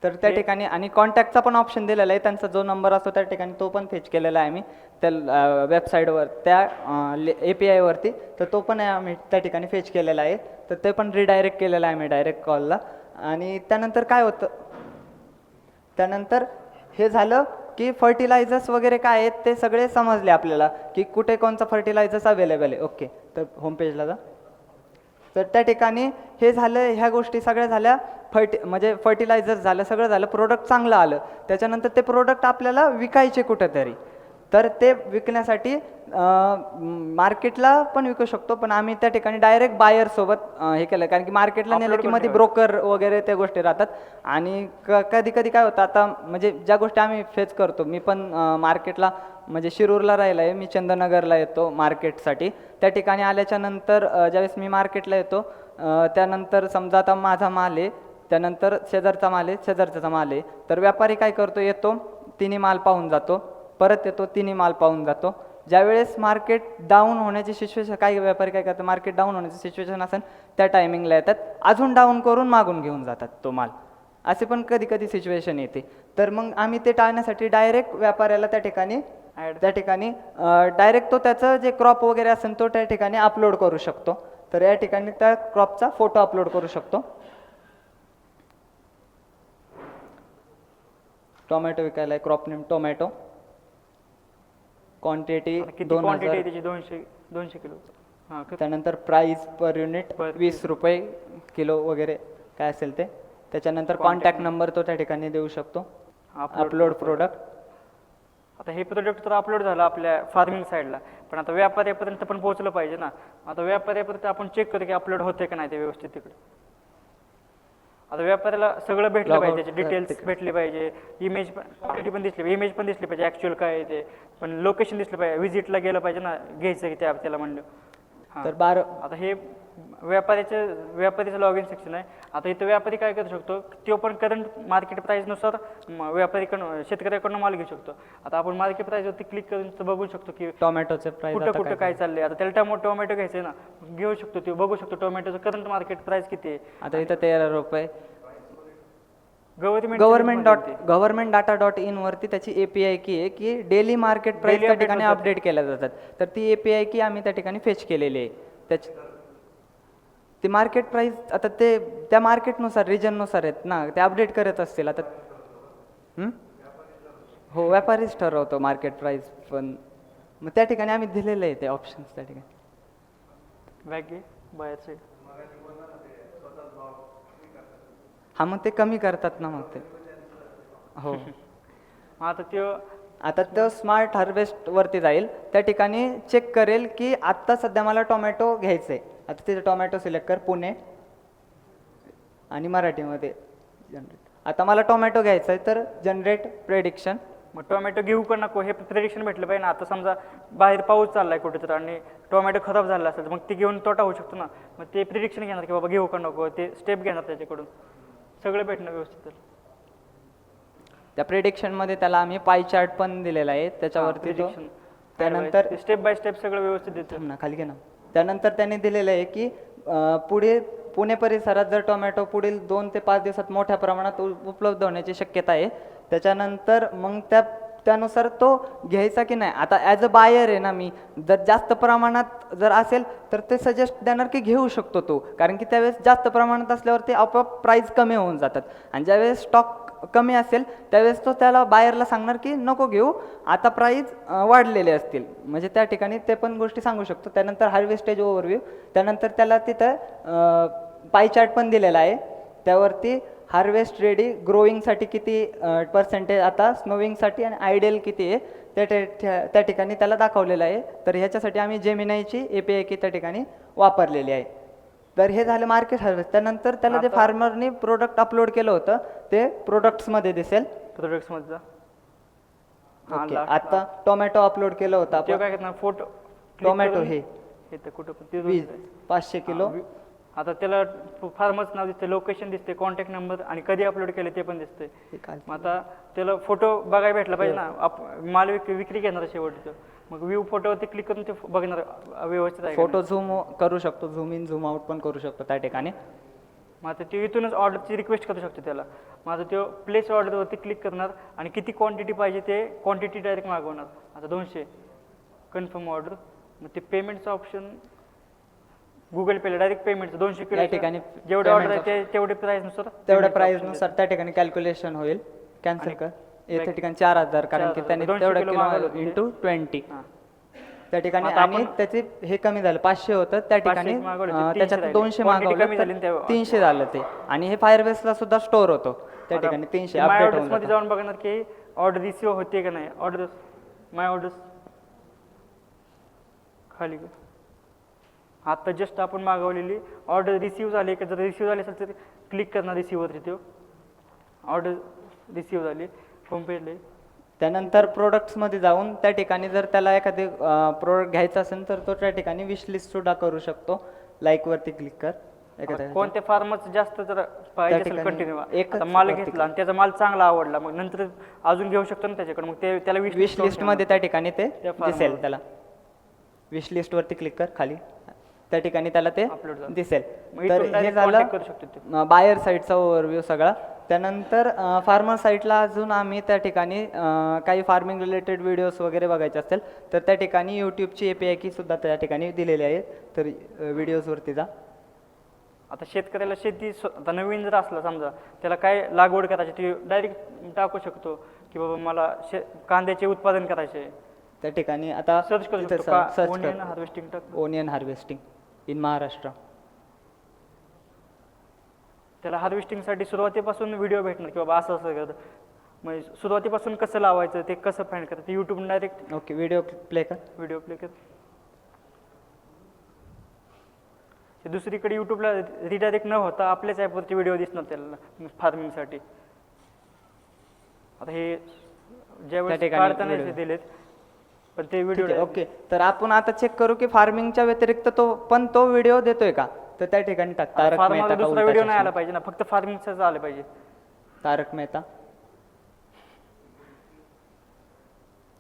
तर त्या ठिकाणी आणि कॉन्टॅक्टचा पण ऑप्शन दिलेला आहे, त्यांचा जो नंबर असतो त्या ठिकाणी तो पण फेच केलेला आहे आम्ही त्या वेबसाईटवर, त्या API वरती, तर तो पण आम्ही त्या ठिकाणी फेच केलेला आहे, तर ते पण रिडायरेक्ट केलेलं आहे आम्ही डायरेक्ट कॉलला. आणि त्यानंतर काय होतं, त्यानंतर हे झालं की फर्टिलायझर्स वगैरे काय आहेत ते सगळे समजले आपल्याला की कुठे कोणतं फर्टिलायझर्स अवेलेबल आहे. ओके, तर होम पेजला जा. तर त्या ठिकाणी हे झालं, ह्या गोष्टी सगळ्या झाल्या, म्हणजे फर्टिलायझर झालं, सगळं झालं, प्रोडक्ट चांगलं आलं. त्याच्यानंतर ते प्रोडक्ट आपल्याला विकायचे कुठंतरी, तर ते विकण्यासाठी मार्केटला पण विकू शकतो, पण आम्ही त्या ठिकाणी डायरेक्ट बायरसोबत हे केलं, कारण की मार्केटला नेलं की मध्ये ब्रोकर वगैरे त्या गोष्टी राहतात. आणि कधी कधी काय होतं, आता म्हणजे ज्या गोष्टी आम्ही फेस करतो, मी पण मार्केटला म्हणजे शिरूरला राहिला आहे, मी चंदनगरला येतो मार्केटसाठी. त्या ठिकाणी आल्याच्या नंतर ज्यावेळेस मी मार्केटला येतो, त्यानंतर समजा आता माझा माल आहे, त्यानंतर शेजारचा माल आहे, शेजारचा माल आहे, तर व्यापारी काय करतो, येतो तिन्ही माल पाहून जातो, परत येतो तिन्ही माल पाहून जातो. ज्यावेळेस मार्केट डाऊन होण्याची सिच्युएशन, काही व्यापारी काय करतात, मार्केट डाऊन होण्याची सिच्युएशन असेल त्या टायमिंगला येतात, अजून डाऊन करून मागून घेऊन जातात तो माल, असे पण कधी कधी सिच्युएशन येते. तर मग आम्ही ते टाळण्यासाठी डायरेक्ट व्यापाऱ्याला त्या ठिकाणी डायरेक्ट तो त्याचं जे क्रॉप वगैरे असेल तो त्या ठिकाणी अपलोड करू शकतो. तर या ठिकाणी त्या क्रॉपचा फोटो अपलोड करू शकतो. टोमॅटो विकायला आहे, क्रॉप नेम टोमॅटो, क्वांटिटी किती 2000, क्वांटिटी आहे त्याची, 200 किलो. हां, त्यानंतर प्राइस पर युनिट 20 रुपये किलो वगैरे काय असेल ते. त्याच्यानंतर कॉन्टॅक्ट नंबर तो त्या ठिकाणी देऊ शकतो. Upload product. आता हे प्रोडक्ट तर अपलोड झालं आपल्या फार्मिंग साईडला, पण आता व्यापाऱ्यापर्यंत पण पोहोचलं पाहिजे ना. आता व्यापाऱ्यापर्यंत आपण चेक करू की अपलोड होते का नाही ते व्यवस्थित तिकडे. आता व्यापाऱ्याला सगळं भेटलं पाहिजे, त्याचे डिटेल्स भेटले पाहिजे, इमेज पण दिसली पाहिजे, इमेज पण दिसली पाहिजे ॲक्च्युअल काय आहे ते, पण लोकेशन दिसलं पाहिजे, व्हिजिटला गेलं पाहिजे ना, घ्यायचं की त्याला म्हणलं. तर 12 आता हे व्यापारीचं लॉग इन सेक्शन आहे. आता इथं व्यापारी काय करू शकतो, तो पण करंट मार्केट प्राईसनुसार व्यापारीकडून शेतकऱ्याकडून माल घेऊ शकतो. आता आपण मार्केट प्राईसवरती क्लिक करून बघू शकतो की टोमॅटोचे प्राइस कुठं कुठं काय चाललंय. आता त्याला टोमॅटो घ्यायचं ना, घेऊ शकतो, तो बघू शकतो टोमॅटोचं करंट मार्केट प्राइस किती आहे. आता इथं 13 रुपये. government.data.in वरती त्याची API की आहे की डेली मार्केट प्राइस त्या ठिकाणी अपडेट केल्या जातात. तर ती API की आम्ही त्या ठिकाणी फेच केलेली आहे. त्याची ती मार्केट प्राइस आता ते त्या मार्केटनुसार रिजननुसार आहेत ना, ते अपडेट करत असतील. आता हो, व्यापारीच ठरवतो मार्केट प्राइस, पण मग त्या ठिकाणी आम्ही दिलेलं आहे ते ऑप्शन्स त्या ठिकाणी. बॅग बाहेर साईड. हा, मग ते कमी करतात ना मग ते. हो. आता तो स्मार्ट हार्वेस्ट वरती जाईल, त्या ठिकाणी चेक करेल की आत्ता सध्या मला टोमॅटो घ्यायचं आहे. आता तिथे टोमॅटो सिलेक्ट कर, पुणे, आणि मराठीमध्ये जनरेट. आता मला टोमॅटो घ्यायचा आहे, तर जनरेट प्रेडिक्शन. मग टोमॅटो घेऊ का नको हे प्रेडिक्शन भेटलं पाहिजे ना. आता समजा बाहेर पाऊस चाललाय कुठेतरी आणि टोमॅटो खराब झाला असेल, मग ते घेऊन तोटा होऊ शकतो ना. मग ते प्रिडिक्शन घेणार की बाबा घेऊ का नको, ते स्टेप घेणार त्याच्याकडून, सगळं भेटणं व्यवस्थित. त्या प्रेडिक्शनमध्ये त्याला आम्ही पाय चार्ट पण दिलेला आहे, त्याच्यावरती तो त्यानंतर स्टेप बाय स्टेप सगळं व्यवस्थित देतो ना, खाली घे ना. त्यानंतर त्याने दिलेलं आहे की पुढे पुणे परिसरात जर टोमॅटो पुढील 2 ते 5 दिवसात मोठ्या प्रमाणात उपलब्ध होण्याची शक्यता आहे. त्याच्यानंतर मग त्यानुसार तो घ्यायचा की नाही. आता ॲज अ बायर आहे ना, मी जर जास्त प्रमाणात जर असेल तर ते सजेस्ट देणार की घेऊ शकतो तो, कारण की त्यावेळेस जास्त प्रमाणात असल्यावर ते आपोआप प्राईस कमी होऊन जातात. आणि ज्यावेळेस स्टॉक कमी असेल त्यावेळेस तो त्याला बायरला सांगणार की नको घेऊ, आता प्राईस वाढलेले असतील, म्हणजे त्या ठिकाणी ते पण गोष्टी सांगू शकतो. त्यानंतर हार्वेस्टेज ओव्हरव्ह्यू, त्यानंतर त्याला तिथं पाय चार्ट पण दिलेला आहे, त्यावरती हार्वेस्ट रेडी ग्रोईंगसाठी किती पर्सेंटेज, आता स्नोविंगसाठी आणि आयडियल किती आहे त्या ठिकाणी त्याला दाखवलेलं आहे. तर ह्याच्यासाठी आम्ही जेमिनाईची API की त्या ठिकाणी वापरलेली आहे. तर हे झालं मार्केट हार्वेस्ट. त्यानंतर त्याला जे फार्मरनी प्रोडक्ट अपलोड केलं होतं ते प्रोडक्ट्समध्ये दिसेल. प्रोडक्ट्समधलं ओके. आता टोमॅटो अपलोड केलं होतं आपण, काय करणार, फोटो टोमॅटो हे कुठं 500 किलो. आता त्याला फार्मर्स नाव दिसते, लोकेशन दिसते, कॉन्टॅक्ट नंबर आणि कधी अपलोड केले ते पण दिसते. मग आता त्याला फोटो बघायला भेटला पाहिजे ना. माल विक्री घेणार शेवटचं, मग व्ह्यू फोटोवरती क्लिक करून ते बघणार व्यवस्थित आहे. फोटो झूम करू शकतो, झूम इन झूम आउट पण करू शकतो त्या ठिकाणी. मग आता ते इथूनच ऑर्डरची रिक्वेस्ट करू शकतो त्याला. माझं तो प्लेस ऑर्डरवरती क्लिक करणार आणि किती क्वांटिटी पाहिजे ते क्वांटिटी डायरेक्ट मागवणार. आता 200 कन्फर्म ऑर्डर. मग ते पेमेंटचं ऑप्शन गुगल पेला डायरेक्ट पेमेंटचं 200 किलो त्या ठिकाणी जेवढे ऑर्डर आहे ते तेवढे प्राईसनुसार तेवढ्या प्राईसनुसार त्या ठिकाणी कॅल्क्युलेशन होईल. कॅन्सल कर. या ठिकाणी 4000 कारण की त्यांनी 200 तेवढं किलो किलो मागवलं होतं इंटू 20 हां. त्या ठिकाणी. आता आणि त्याचे हे कमी झालं 500 होतं त्या ठिकाणी, 500 मागवलं ते 300 त्याच्यात राहिले. 200 Quantity कमी मागवलं झाली ना तर तेव्हा. 300 झालं ते. आणि हे फायरबेसला सुद्धा स्टोअर होतो त्या ठिकाणी 300 माय अपडेट ऑर्डर्स होऊन मध्ये जातं. जाऊन बघणार की ऑर्डर रिसिव्ह होते का नाही. ऑर्डर माय ऑर्डर्स खाली कर. आता जस्ट आपण मागवलेली ऑर्डर रिसिव्ह झाली का, जर रिसिव्ह झाली असेल तर क्लिक करणार रिसिव्हवरती. तो ऑर्डर रिसिव्ह झाली होम पेजला. त्यानंतर प्रोडक्ट्समध्ये जाऊन त्या ठिकाणी जर त्याला एखादे प्रोडक्ट घ्यायचं असेल तर तो त्या ठिकाणी विश लिस्ट सुद्धा करू शकतो. लाईकवरती क्लिक कर. एखाद्या कोणत्या फार्मच जास्त जर पाहिजे असेल ठिकाणी कंटिन्यू, एकच आता माल वरती घेतला आणि त्याचा माल चांगला आवडला, मग नंतर अजून घेऊ शकतो ना त्याच्याकडे. मग ते त्याला विश लिस्टमध्ये त्या ठिकाणी ते त्या farm दिसेल. वर. त्याला विश लिस्टवरती क्लिक कर खाली, त्या ठिकाणी त्याला ते Upload झालं. दिसेल. मग तर इथून हे direct contact करू शकतो झालं बायर साईडचा ओव्हरव्ह्यू सगळा. त्यानंतर फार्मर साईटला अजून आम्ही त्या ठिकाणी काही फार्मिंग रिलेटेड व्हिडिओज वगैरे बघायचे असतील तर त्या ठिकाणी यूट्यूबची API की सुद्धा त्या ठिकाणी दिलेली आहे. तर व्हिडिओजवरती जा. आता शेतकऱ्याला शेती आता नवीन जर असला समजा, त्याला काय लागवड करायची ती डायरेक्ट टाकू शकतो की बाबा मला कांद्याचे उत्पादन करायचे आहे. त्या ठिकाणी आता सर्च करू तिथे शकतो सर्च ओनियन कर हार्वेस्टिंग टाक. Onion harvesting in Maharashtra. त्याला हार्वेस्टिंगसाठी सुरुवातीपासून व्हिडिओ भेटणार की बाबा असं असं करतं. म्हणजे सुरुवातीपासून कसं लावायचं ते कसं फाईंड करायचं ते YouTube direct okay video play कर. व्हिडिओ प्ले कर. ते दुसरीकडे यूट्यूबला रिडायरेक्ट न होता आपल्याच ॲपवरती व्हिडिओ दिसणार त्याला फार्मिंगसाठी. आता हे ज्यावेळेस ठिकाणी काढताना video. दिलेत पण ते व्हिडिओ ओके तर आपण आता चेक करू की फार्मिंगच्या व्यतिरिक्त तो व्हिडिओ देतोय का. तर त्या ठिकाणी टाक तारक मेहता का दुसरा उल्टा व्हिडिओ नाही चष्मा. आला पाहिजे ना, फक्त फार्मिंगचाच आला पाहिजे. तारक मेहता.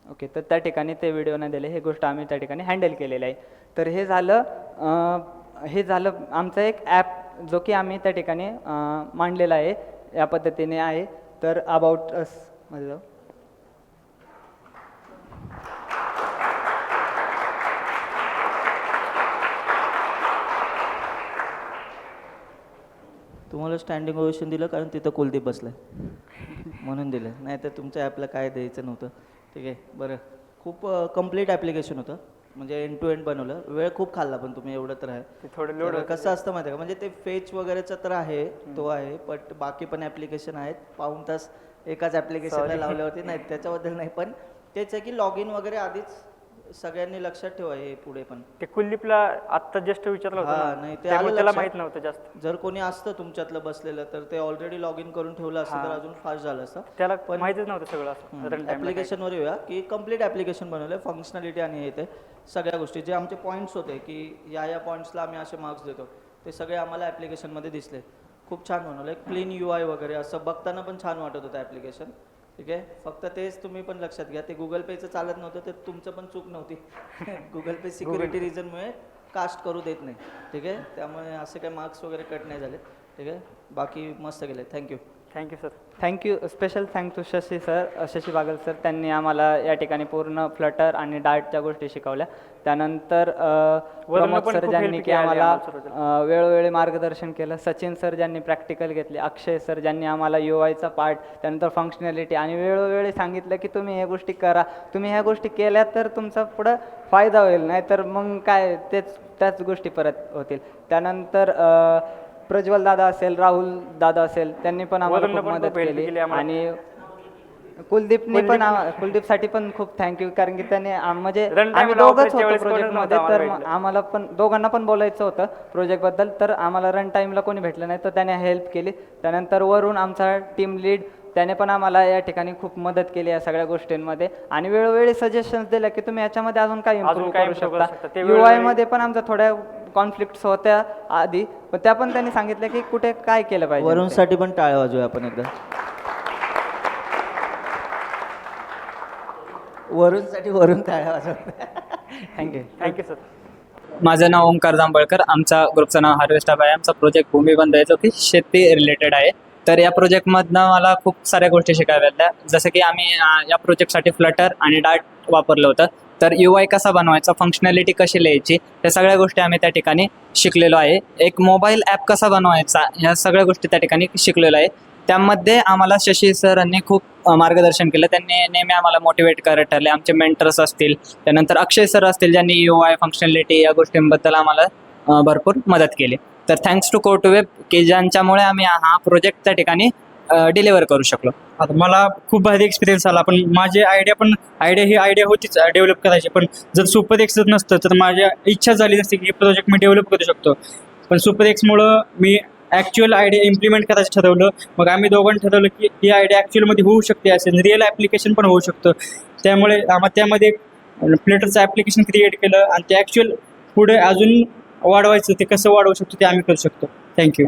ओके तर त्या ठिकाणी ते व्हिडिओ नाही दिले. हे गोष्ट आम्ही त्या ठिकाणी हँडल केलेलं आहे. तर हे झालं आमचं एक ॲप जो की आम्ही त्या ठिकाणी मांडलेला आहे या पद्धतीने आहे. तर अबाउट अस मध्ये जाऊ. तुम्हाला स्टँडिंग ओवेशन दिलं कारण तिथं कुलदीप बसलाय म्हणून दिलं, नाही तर तुमच्या ॲपला काय द्यायचं नव्हतं. ठीक आहे बरं. खूप कम्प्लीट ॲप्लिकेशन होतं, म्हणजे एंड टू एंड बनवलं. वेळ खूप खाल्ला पण तुम्ही एवढं तर आहे. ते थोडं लोड तर कसं असतं माहिती आहे का, म्हणजे ते फेच वगैरेचं तर आहे तो आहे, बट बाकी पण ॲप्लिकेशन आहेत. पाऊण तास एकाच ॲप्लिकेशनला लावल्यावरती नाही, त्याच्याबद्दल नाही. पण तेच आहे की लॉग इन वगैरे आधीच सगळ्यांनी लक्षात ठेवा. हे पुढे पण ते कुलदीपला आत्ता जस्ट विचारलं हा, होतं नाही, ना, ते त्यामुळे आलं त्याला लक्षात. माहित नव्हतं जास्त. जर कोणी असतं तुमच्यातलं बसलेलं तर ते ऑलरेडी लॉग इन करून ठेवलं असतं तर हा. अजून फास्ट झालं असतं. त्याला माहितीच नव्हतं सगळं असं रन टाइम. ॲप्लिकेशनवर येऊया की कम्प्लीट ॲप्लिकेशन बनवलं. फंक्शनॅलिटी आणि येते सगळ्या गोष्टी. जे आमचे पॉईंट्स होते की या पॉईंट्सला आम्ही असे मार्क्स देतो ते सगळे आम्हाला ॲप्लिकेशनमध्ये दिसले. खूप छान बनवलं. क्लीन UI वगैरे असं बघताना पण छान वाटत होतं ॲप्लिकेशन. ठीक आहे. फक्त तेच तुम्ही पण लक्षात घ्या, ते गुगल पेचं चालत नव्हतं, ते तुमचं पण चूक नव्हती. गुगल पे सिक्युरिटी रिझनमुळे कास्ट करू देत नाही. ठीक आहे. त्यामुळे असे काही मार्क्स वगैरे कट नाही झाले. ठीक आहे. बाकी मस्त गेले. Thank you. Thank you sir. Thank you. Special thank to Shashi Bagal sir. त्यांनी आम्हाला या ठिकाणी पूर्ण फ्लटर आणि डार्टच्या गोष्टी शिकवल्या. त्यानंतर प्रमोद पण सर खूप ज्यांनी help की केली आम्हाला आम्हाला वेळोवेळी मार्गदर्शन केलं. सचिन सर ज्यांनी प्रॅक्टिकल घेतले. अक्षय सर ज्यांनी आम्हाला UIचा पार्ट, त्यानंतर फंक्शनॅलिटी आणि वेळोवेळी सांगितलं की तुम्ही ह्या गोष्टी करा. तुम्ही ह्या गोष्टी केल्या तर तुमचा पुढं फायदा होईल, नाहीतर मग काय त्याच गोष्टी परत होतील. त्यानंतर प्रज्वल दादा असेल, राहुल दादा असेल, त्यांनी पण आम्हाला वरूण खूप पण मदत खूप help केली. केली आम्हाला. आणि कुलदीपसाठी पण खूप थँक्यू, कारण की त्याने म्हणजे Run time आम्ही ला दोघंच ऑपरेटच्या होतो वेळेस कोणीच प्रोजेक्टमध्ये, नव्हतं तर आम्हाला भेटलं. आम्हाला पण दोघांना पण बोलायचं होतं प्रोजेक्टबद्दल. तर आम्हाला रन टाईमला कोणी भेटलं नाही, तर त्याने हेल्प केली. त्यानंतर वरून आमचा टीम लीड, त्याने पण आम्हाला या ठिकाणी खूप मदत केली या सगळ्या गोष्टींमध्ये. आणि वेळोवेळी सजेशन्स दिल्या की तुम्ही याच्यामध्ये अजून काय इम्प्रूव्ह काय करू improve करू शकता. शकता. ते वेळोवेळी- UI मध्ये पण आमच्या थोड्या कॉन्फ्लिक्ट्स होत्या आधी, पण त्या पण त्यांनी सांगितलं की कुठे काय केलं पाहिजे. वरूनसाठी पण टाळ्या वाजवूया आपण एकदा. वरूनसाठी वरून टाळ्या वाजवतात. थँक्यू. Thank you sir. माझं नाव ओंकार जांभळकर. आमचा ग्रुपचं नाव हार्वेस्ट हब आहे. आमचा प्रोजेक्ट भूमिबंध आहे जो की शेती रिलेटेड आहे. तर या प्रोजेक्टमधनं मला खूप साऱ्या गोष्टी शिकायला मिळाल्या. जसं की आम्ही या प्रोजेक्टसाठी फ्लटर आणि डार्ट वापरलं होतं. तर UI कसा बनवायचा, फंक्शनॅलिटी कशी लिहायची, या सगळ्या गोष्टी आम्ही त्या ठिकाणी शिकलेलो आहे. एक मोबाईल ॲप कसा बनवायचा, ह्या सगळ्या गोष्टी त्या ठिकाणी शिकलेलो आहे. त्यामध्ये आम्हाला शशी सरांनी खूप मार्गदर्शन केलं. त्यांनी नेहमी आम्हाला मोटिवेट करत ठरले. आमचे मेंटर्स असतील, त्यानंतर अक्षय सर असतील, ज्यांनी UI फंक्शनॅलिटी या गोष्टींबद्दल आम्हाला भरपूर मदत केली. तर थँक्स टू कोर्टवेब की ज्यांच्यामुळे आम्ही हा प्रोजेक्ट त्या ठिकाणी डिलिव्हर करू शकलो. आता मला खूप भारी एक्सपिरियन्स आला, पण माझी आयडिया होतीच डेव्हलप करायची. पण जर सुपर एक्स जर नसतं तर माझ्या इच्छा झाली नसती की हे प्रोजेक्ट मी डेव्हलप करू शकतो. पण सुपर एक्समुळं मी ॲक्च्युअल आयडिया इम्प्लिमेंट करायचं ठरवलं. मग आम्ही दोघांनी ठरवलं की ही आयडिया ॲक्च्युअलमध्ये होऊ शकते, असेल रिअल ॲप्लिकेशन पण होऊ शकतं. त्यामुळे त्यामध्ये फ्लटरचं ॲप्लिकेशन क्रिएट केलं आणि ते ॲक्च्युअल पुढे अजून वाढवायचं, ते कसं वाढवू शकतो ते आम्ही करू शकतो. थँक्यू.